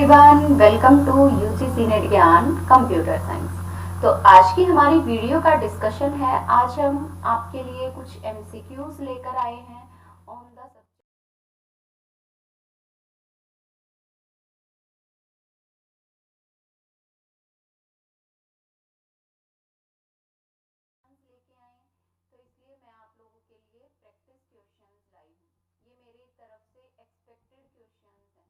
Everyone, welcome to UGC NET Gyan computer science. तो आज की हमारी वीडियो का डिस्कशन है। आज हम आपके लिए कुछ एमसीक्यूज लेकर आए हैं ऑन द लेके आए, तो इसलिए मैं आप लोगों के लिए प्रैक्टिस क्वेश्चंस लाई हूँ। ये मेरी तरफ से एक्सपेक्टेड क्वेश्चंस हैं,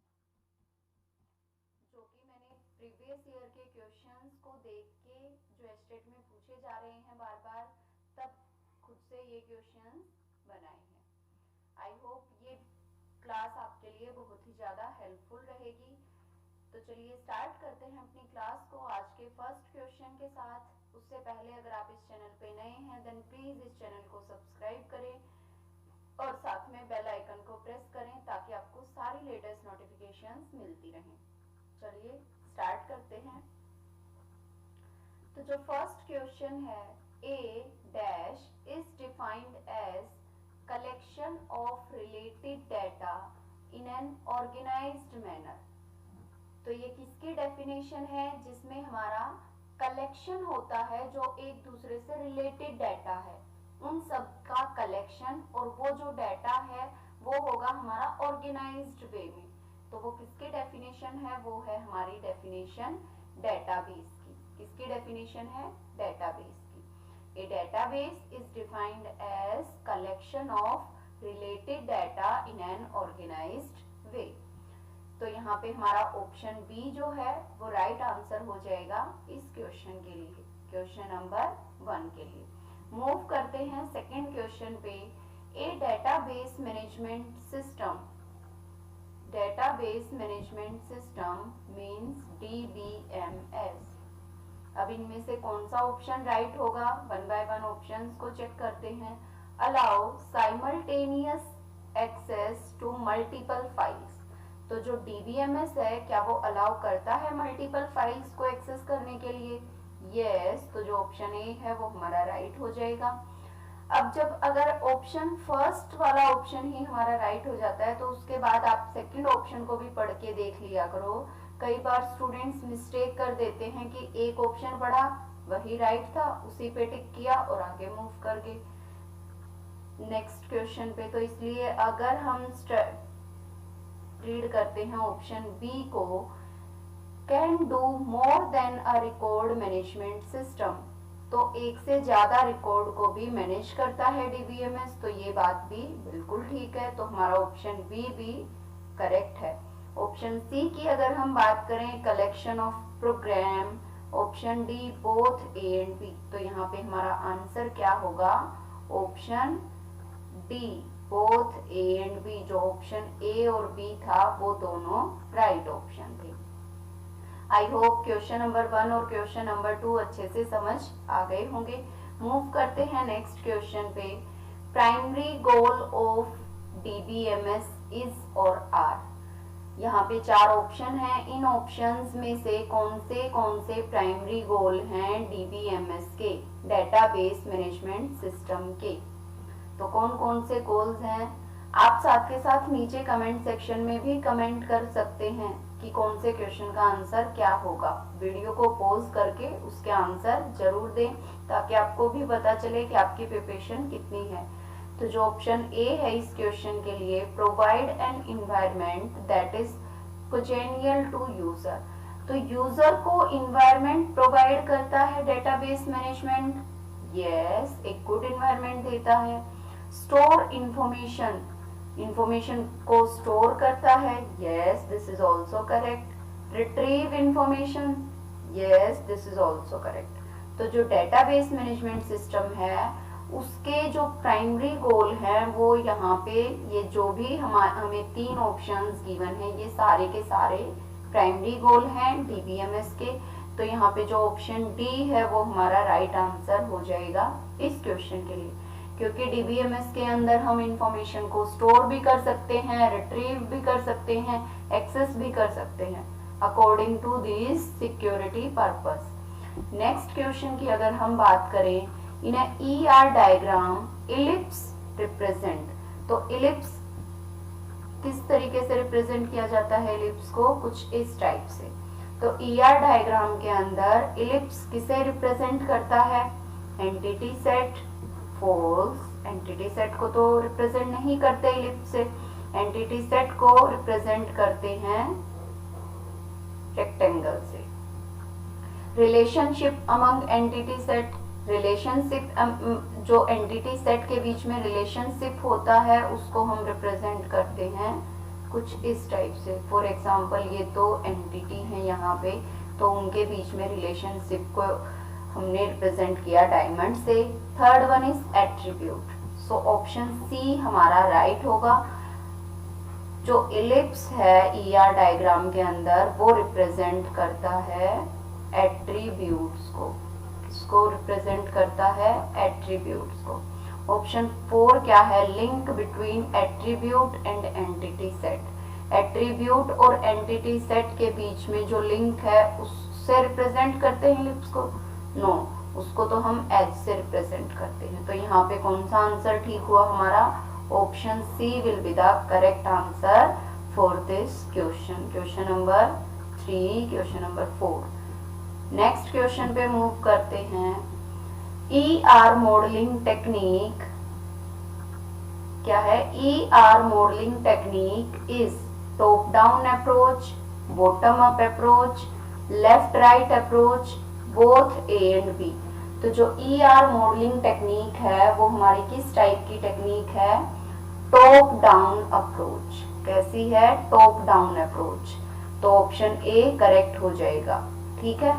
जो कि मैंने प्रीवियस ईयर के क्वेश्चंस को देख के जो स्टेट में पूछे जा रहे हैं बार बार, तब खुद से ये क्वेश्चंस बनाए हैं। आई होप ये क्लास आपके लिए बहुत ही ज़्यादा हेल्पफुल रहेगी। तो चलिए स्टार्ट करते हैं अपनी क्लास को आज के फर्स्ट क्वेश्चन के साथ। उससे पहले अगर आप इस चैनल पे नए हैं देन प्लीज़ इस चैनल को सब्सक्राइब करें और साथ में बेल आइकन को प्रेस करें ताकि आपको सारी लेटेस्ट नोटिफिकेशंस मिलती रहें। चलिए स्टार्ट करते हैं। तो जो फर्स्ट क्वेश्चन है, a dash is defined as collection of related data in an organized manner। तो ये किसकी डेफिनेशन है? जिसमें हमारा कलेक्शन होता है जो एक दूसरे से रिलेटेड डाटा है, उन सब का कलेक्शन, और वो जो डाटा है वो होगा हमारा ऑर्गेनाइज्ड वे में। तो वो किसकी डेफिनेशन है? वो है हमारी डेफिनेशन डेटाबेस की। किसकी डेफिनेशन है? डेटाबेस की। A database is defined as collection of related data in an organized way। तो यहाँ पे हमारा ऑप्शन बी जो है वो राइट आंसर हो जाएगा इस क्वेश्चन के लिए, क्वेश्चन नंबर 1 के लिए। मूव करते हैं सेकंड क्वेश्चन पे। A database management system, database management system means DBMS। अब इनमें से कौन सा ऑप्शन राइट होगा? वन बाय वन ऑप्शंस को चेक करते हैं। Allow simultaneous access to multiple files. तो जो DBMS है, क्या वो अलाउ करता है मल्टीपल फाइल्स को एक्सेस करने के लिए? यस। तो जो ऑप्शन ए है वो हमारा राइट हो जाएगा। अब जब अगर ऑप्शन फर्स्ट वाला ऑप्शन ही हमारा राइट हो जाता है तो उसके बाद आप सेकंड ऑप्शन को भी पढ़ के देख लिया करो। कई बार स्टूडेंट्स मिस्टेक कर देते हैं कि एक ऑप्शन पढ़ा, वही राइट था, उसी पे टिक किया और आगे मूव कर गए नेक्स्ट क्वेश्चन पे। तो इसलिए अगर हम रीड करते हैं ऑप्शन बी को, can do more than a record management system, तो एक से ज्यादा रिकॉर्ड को भी मैनेज करता है DBMS। तो ये बात भी बिल्कुल ठीक है, तो हमारा ऑप्शन बी भी करेक्ट है। ऑप्शन सी की अगर हम बात करें, collection of program, option D both A and B. तो यहाँ पे हमारा आंसर क्या होगा? Option D both A and B. जो ऑप्शन ए और बी था वो दोनों राइट ऑप्शन थे। आई होप क्वेश्चन नंबर 1 और क्वेश्चन नंबर 2 अच्छे से समझ आ गए होंगे। मूव करते हैं नेक्स्ट क्वेश्चन पे। Primary goal of DBMS is और आर। यहाँ पे 4 ऑप्शन हैं। इन ऑप्शंस में से कौन से प्राइमरी गोल हैं DBMS के, डेटाबेस मैनेजमेंट सिस्टम के? तो कौन से गोल्स हैं? आप साथ के साथ नीचे कमेंट सेक्शन में भी कमेंट कर सकते हैं कि कौन से क्वेश्चन का आंसर क्या होगा। वीडियो को पॉज करके उसके आंसर जरूर दें ताकि आपको भी पता चले कि आपकी प्रिपरेशन कितनी है। तो जो ऑप्शन ए है इस क्वेश्चन के लिए, provide an environment that is congenial to user. तो यूजर को इन्वायरमेंट प्रोवाइड करता है डेटाबेस मैनेजमेंट। यस, एक गुड इन्वायरमेंट देता है। स्टोर इंफॉर्मेशन, इंफॉर्मेशन को स्टोर करता है। Yes, this is also correct. Retrieve information, yes, this is also correct. तो जो डेटाबेस मैनेजमेंट सिस्टम है उसके जो प्राइमरी गोल है वो यहाँ पे ये जो भी हमें 3 ऑप्शंस गिवन है ये सारे के सारे प्राइमरी गोल हैं DBMS के। तो यहाँ पे जो ऑप्शन डी है वो हमारा राइट आंसर हो जाएगा इस क्वेश्चन के लिए, क्योंकि DBMS के अंदर हम इंफॉर्मेशन को स्टोर भी कर सकते हैं, रिट्रीव भी कर सकते हैं, एक्सेस भी कर सकते हैं according to this security purpose. Next question की अगर हम बात करें, in ER diagram ellipse represent. तो इलिप्स किस तरीके से रिप्रेजेंट किया जाता है इलिप्स को, कुछ इस टाइप से। तो ईआर डायग्राम के अंदर इलिप्स किसे रिप्रेजेंट करता है, entity set. False, entity set को तो रिप्रेजेंट नहीं करते इलिप्स से, एंटिटी सेट को रिप्रेजेंट करते हैं रेक्टेंगल से। Relationship among entity set, relationship जो एंटिटी सेट के बीच में रिलेशनशिप होता है उसको हम रिप्रेजेंट करते हैं कुछ इस टाइप से। फॉर एग्जांपल ये तो एंटिटी है यहाँ पे, तो उनके बीच में रिलेशनशिप को हमने रिप्रेजेंट किया डायमंड से। Third one is attribute, so option C हमारा राइट होगा। जो इलिप्स है ईआर डायग्राम के अंदर वो रिप्रेजेंट करता है एट्रीब्यूट्स को, इसको रिप्रेजेंट करता है एट्रीब्यूट्स को। ऑप्शन 4 क्या है, link between attribute and entity set. Attribute और एंटिटी सेट के बीच में जो लिंक है उससे रिप्रेजेंट करते हैं इलिप्स को, नो, उसको तो हम एज से रिप्रेजेंट करते हैं। तो यहाँ पे कौन सा आंसर ठीक हुआ हमारा, option C will be the correct answer for this question, question number 3, question number 4। Next question पे मूव करते हैं। ER मॉडलिंग टेक्निक क्या है, ER modelling technique is top down approach, bottom up approach, left right approach, both A and B. तो जो ER modelling technique है वो हमारी किस टाइप की टेक्निक है, टॉप डाउन अप्रोच। कैसी है, टॉप डाउन अप्रोच। तो ऑप्शन ए करेक्ट हो जाएगा, ठीक है।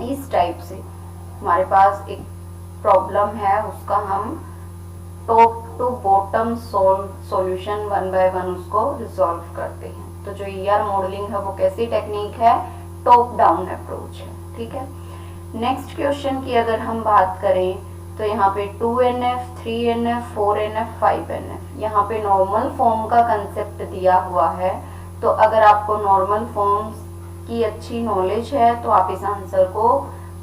इस टाइप से हमारे पास एक प्रॉब्लम है, उसका हम top to bottom solution 1 by 1 उसको रिजॉल्व करते हैं। तो जो ER मॉडलिंग है वो कैसी टेक्निक है, टॉप डाउन अप्रोच है, ठीक है। नेक्स्ट क्वेश्चन की अगर हम बात करें तो यहाँ पे 2NF, 3NF, 4NF, 5NF, यहाँ पे नॉर्मल फॉर्म का कंसेप्ट दिया हुआ है। तो अगर आपको नॉर्मल फॉर्म्स की अच्छी नॉलेज है तो आप इस आंसर को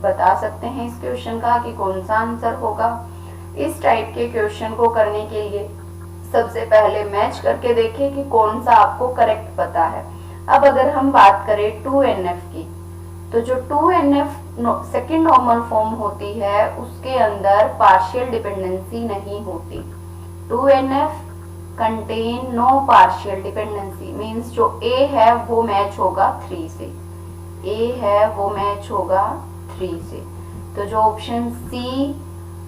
बता सकते हैं इस क्वेश्चन का कि कौन सा आंसर होगा। इस टाइप के क्वेश्चन को करने के लिए सबसे पहले मैच करके देखिए कि कौन सा आपको करेक्ट पता है। अब अगर हम बात करें 2NF की, तो जो 2NF सेकेंड नॉर्मल फॉर्म होती है उसके अंदर पार्शियल डिपेंडेंसी नहीं होती। 2NF contain no partial dependency, means जो A है वो मैच होगा 3 से, A है वो मैच होगा 3 से। तो जो ऑप्शन सी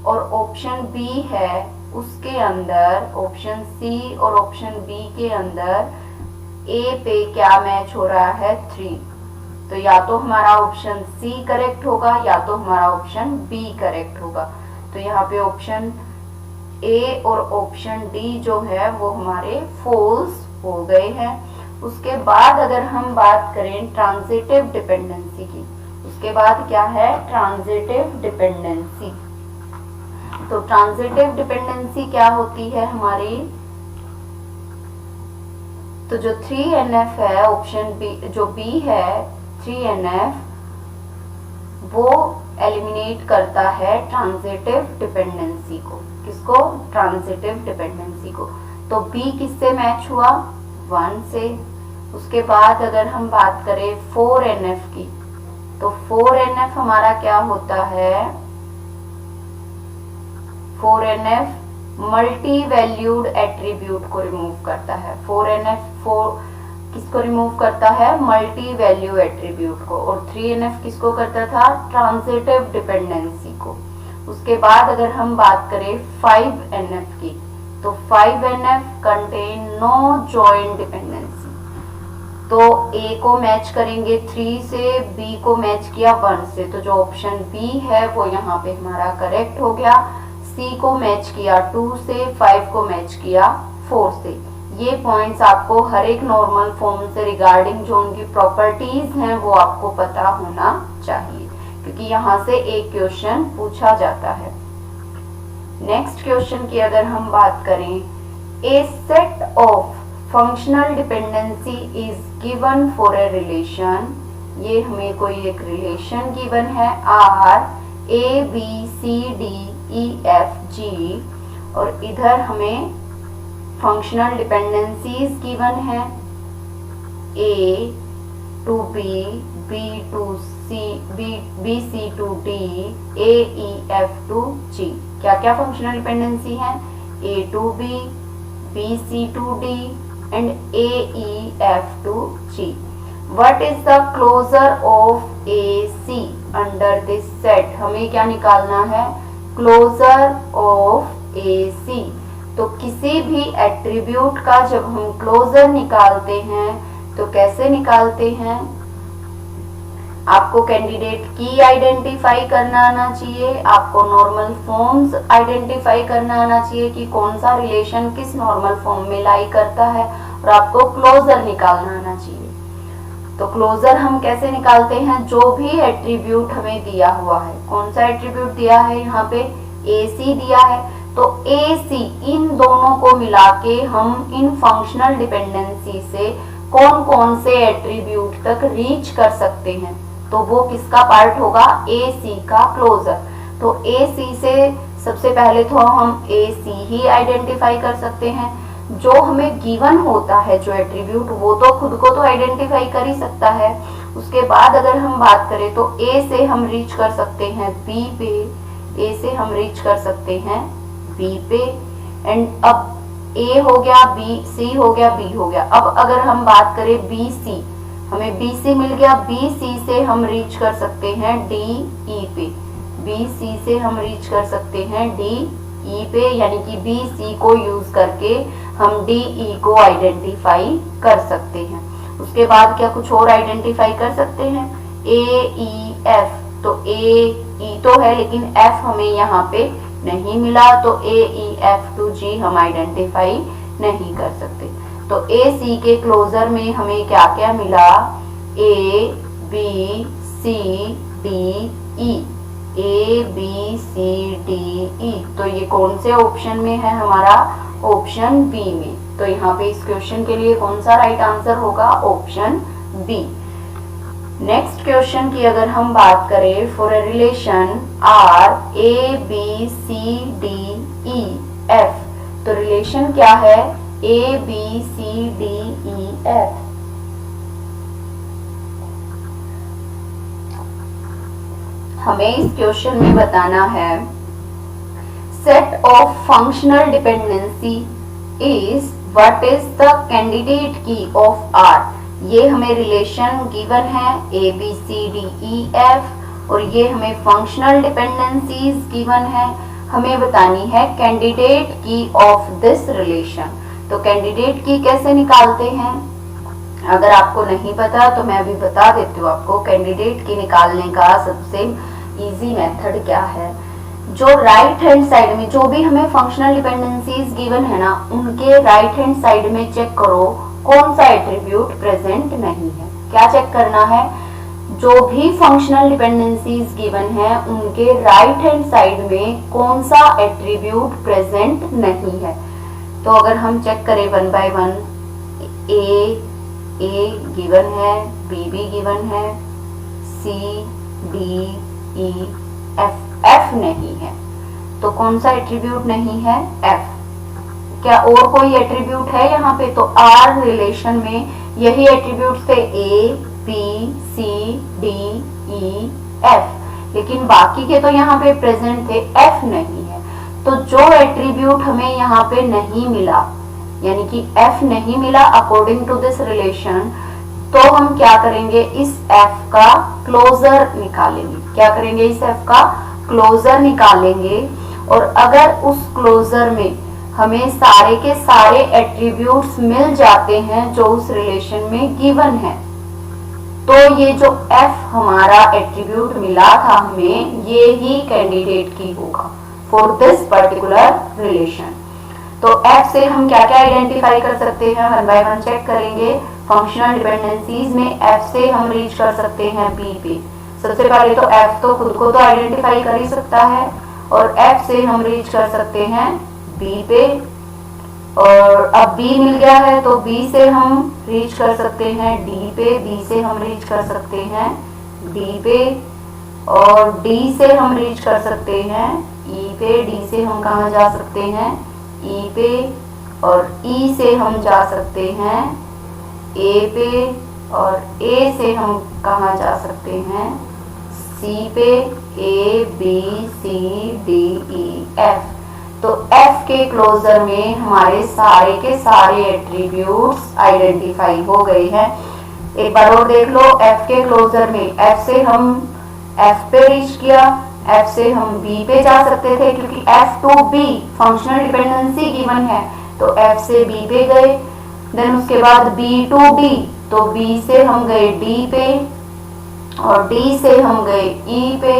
और ऑप्शन बी है उसके अंदर, ऑप्शन सी और ऑप्शन बी के अंदर ए पे क्या मैच हो रहा है, 3। तो या तो हमारा ऑप्शन सी करेक्ट होगा या तो हमारा ऑप्शन बी करेक्ट होगा। तो यहाँ पे ऑप्शन ए और ऑप्शन डी जो है वो हमारे फॉल्स हो गए हैं। उसके बाद अगर हम बात करें ट्रांजिटिव डिपेंडेंसी की, उसके बाद क्या है, ट्रांजिटिव डिपेंडेंसी। तो ट्रांजिटिव डिपेंडेंसी क्या होती है हमारी, तो जो 3NF है ऑप्शन बी, जो बी है 3NF, वो एलिमिनेट करता है ट्रांजिटिव डिपेंडेंसी को। किसको, ट्रांजिटिव डिपेंडेंसी को। तो बी किससे मैच हुआ, 1 से। उसके बाद अगर हम बात करें 4NF की, तो 4NF हमारा क्या होता है, 4NF मल्टी वैल्यूड एट्रीब्यूट को रिमूव करता है। 4NF किसको रिमूव करता है, मल्टी वैल्यू एट्रीब्यूट को। और 3NF किसको करता था, ट्रांजिटिव डिपेंडेंसी को। उसके बाद अगर हम बात करें 5NF की, तो 5NF contain no joint dependency. तो A को मैच करेंगे 3 से, B को मैच किया 1 से, तो जो ऑप्शन B है वो यहाँ पे हमारा करेक्ट हो गया। C को मैच किया 2 से, 5 को मैच किया 4 से। ये पॉइंट्स आपको हर एक नॉर्मल फॉर्म से रिगार्डिंग जो उनकी प्रॉपर्टीज हैं वो आपको पता होना चाहिए, क्योंकि यहाँ से एक क्वेश्चन पूछा जाता है। नेक्स्ट क्वेश्चन की अगर हम बात करें, a set of functional dependency is given for a relation. ये हमें कोई एक रिलेशन गिवन है, R A B C D E F G, और इधर हमें फंक्शनल डिपेंडेंसीज गिवन है, A to B, B to C, B C to D, A E F to G. क्या क्या फंक्शनल डिपेंडेंसी है? A to B C to D and A E F to G. What is the closure of AC under this set? हमें क्या निकालना है? Closure of AC। तो किसी भी एट्रीब्यूट का जब हम क्लोजर निकालते हैं तो कैसे निकालते हैं? आपको कैंडिडेट की आइडेंटिफाई करना आना चाहिए, आपको नॉर्मल फॉर्म्स आइडेंटिफाई करना आना चाहिए कि कौन सा रिलेशन किस नॉर्मल फॉर्म में लाई करता है, और आपको क्लोजर निकालना आना चाहिए। तो क्लोजर हम कैसे निकालते हैं? जो भी एट्रीब्यूट हमें दिया हुआ है, कौन सा एट्रीब्यूट दिया है? यहाँ पे AC दिया है, तो AC इन दोनों को मिला के हम इन फंक्शनल डिपेंडेंसी से कौन कौन से एट्रीब्यूट तक रीच कर सकते हैं, तो वो किसका पार्ट होगा? AC का क्लोजर। तो AC से सबसे पहले तो हम AC ही आइडेंटिफाई कर सकते हैं। जो हमें गिवन होता है जो एट्रीब्यूट, वो तो खुद को तो आइडेंटिफाई कर ही सकता है। उसके बाद अगर हम बात करें तो A से हम रीच कर सकते हैं B पे, A से हम रीच कर सकते हैं B पे, एंड अब A हो गया, B C हो गया, B हो गया। अब अगर हम बात करें BC, हमें BC मिल गया, BC से हम रीच कर सकते हैं D E पे, BC से हम रीच कर सकते हैं D E पे, यानी कि BC को यूज करके हम DE को आइडेंटिफाई कर सकते हैं। उसके बाद क्या कुछ और आइडेंटिफाई कर सकते हैं? AEF, तो AE तो है लेकिन F हमें यहाँ पे नहीं मिला, तो AEF2G हम आइडेंटिफाई नहीं कर सकते। तो AC के क्लोजर में हमें क्या क्या मिला? A B C D E, A B C D E। तो ये कौन से ऑप्शन में है? हमारा ऑप्शन बी में। तो यहाँ पे इस क्वेश्चन के लिए कौन सा राइट आंसर होगा? Option B. नेक्स्ट क्वेश्चन की अगर हम बात करें, for a relation R A B C D E F, तो रिलेशन क्या है? A B C D E F. हमें इस क्वेश्चन में बताना है set of functional dependency is what is the candidate key of R। ये हमें रिलेशन गिवन है A B C D E F, और ये हमें फंक्शनल डिपेंडेंसीज गिवन है। हमें बतानी है कैंडिडेट की ऑफ दिस रिलेशन। तो कैंडिडेट की कैसे निकालते हैं? अगर आपको नहीं पता तो मैं अभी बता देती हूँ आपको कैंडिडेट की निकालने का सबसे इजी मेथड क्या है। जो राइट हैंड साइड में जो भी हमें फंक्शनल डिपेंडेंसीज गिवन है ना, उनके राइट हैंड साइड में चेक करो कौन सा एट्रीब्यूट प्रेजेंट नहीं है। क्या चेक करना है? जो भी फंक्शनल डिपेंडेंसीज गिवन है उनके राइट हैंड साइड में कौन सा एट्रीब्यूट प्रेजेंट नहीं है। तो अगर हम चेक करें one by one, A given है, बी भी गिवन है, सी डी ई एफ नहीं है, तो कौन सा एट्रीब्यूट नहीं है? एफ। क्या और कोई एट्रीब्यूट है यहाँ पे? तो आर रिलेशन में यही एट्रीब्यूट थे A B C D E F, लेकिन बाकी के तो यहाँ पे प्रेजेंट थे, एफ नहीं है। तो जो एट्रीब्यूट हमें यहाँ पे नहीं मिला, यानी कि एफ नहीं मिला अकॉर्डिंग टू दिस रिलेशन, तो हम क्या करेंगे? इस एफ का क्लोजर निकालेंगे। क्या करेंगे? इस एफ का क्लोजर निकालेंगे, और अगर उस क्लोजर में हमें सारे के सारे एट्रीब्यूट्स मिल जाते हैं जो उस रिलेशन में गिवन है, तो ये जो f हमारा एट्रीब्यूट मिला था हमें, ये ही कैंडिडेट की होगा फॉर दिस पर्टिकुलर रिलेशन। तो f से हम क्या क्या आइडेंटिफाई कर सकते हैं? वन बाय वन चेक करेंगे। फंक्शनल डिपेंडेंसीज में f से हम रीच कर सकते हैं b पे। सबसे पहले तो f तो खुद को तो आइडेंटिफाई कर ही सकता है, और f से हम रीच कर सकते हैं b पे, और अब b मिल गया है तो b से हम रीच कर सकते हैं d पे, b से हम रीच कर सकते हैं d पे, और d से हम रीच कर सकते हैं e पे, d से हम कहाँ जा सकते हैं e पे, और ई से हम जा सकते हैं ए पे, और ए से हम कहाँ जा सकते हैं सी पे, A B C D E F. तो एफ के क्लोजर में हमारे सारे के सारे एट्रीब्यूट्स आइडेंटिफाई हो गए हैं। एक बार और देख लो, एफ के क्लोजर में एफ से हम एफ पे रीच किया, एफ से हम बी पे जा सकते थे क्योंकि F to be functional dependency given है, तो एफ से बी पे गए। देन उसके बाद बी टू डी, तो बी से हम गए डी पे, और डी से हम गए ई पे,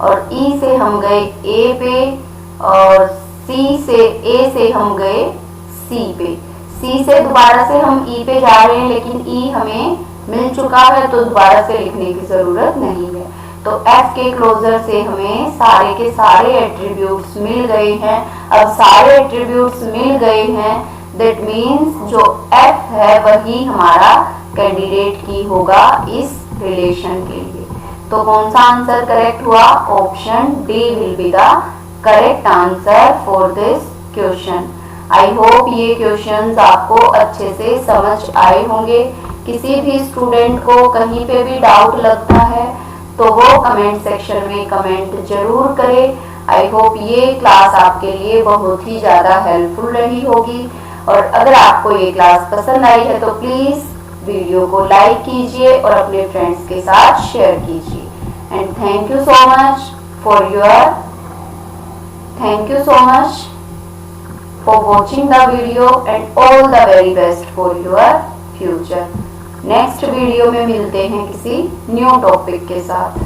और ई से हम गए ए पे, और सी से ए से हम गए सी पे। सी से दोबारा से हम ई पे जा रहे हैं, लेकिन ई हमें मिल चुका है तो दोबारा से लिखने की जरूरत नहीं है। तो एफ के क्लोजर से हमें सारे के सारे एट्रीब्यूट्स मिल गए हैं। अब सारे एट्रीब्यूट्स मिल गए हैं, दैट मीन्स जो एफ है वही हमारा कैंडिडेट की होगा इस रिलेशन के लिए। तो कौन सा आंसर करेक्ट हुआ? Option D will be the correct answer for this question. I hope ये क्वेश्चंस आपको अच्छे से समझ आए होंगे। किसी भी स्टूडेंट को कहीं पे भी डाउट लगता है तो वो कमेंट सेक्शन में कमेंट जरूर करे। आई होप ये क्लास आपके लिए बहुत ही ज़्यादा हेल्पफुल रही होगी, और अगर आपको ये क्लास पसंद आई है तो प्लीज़ वीडियो को लाइक कीजिए और अपने फ्रेंड्स के साथ शेयर कीजिए। And thank you so much for watching the video, and all the very best for your future. Next video में मिलते हैं किसी न्यू टॉपिक के साथ।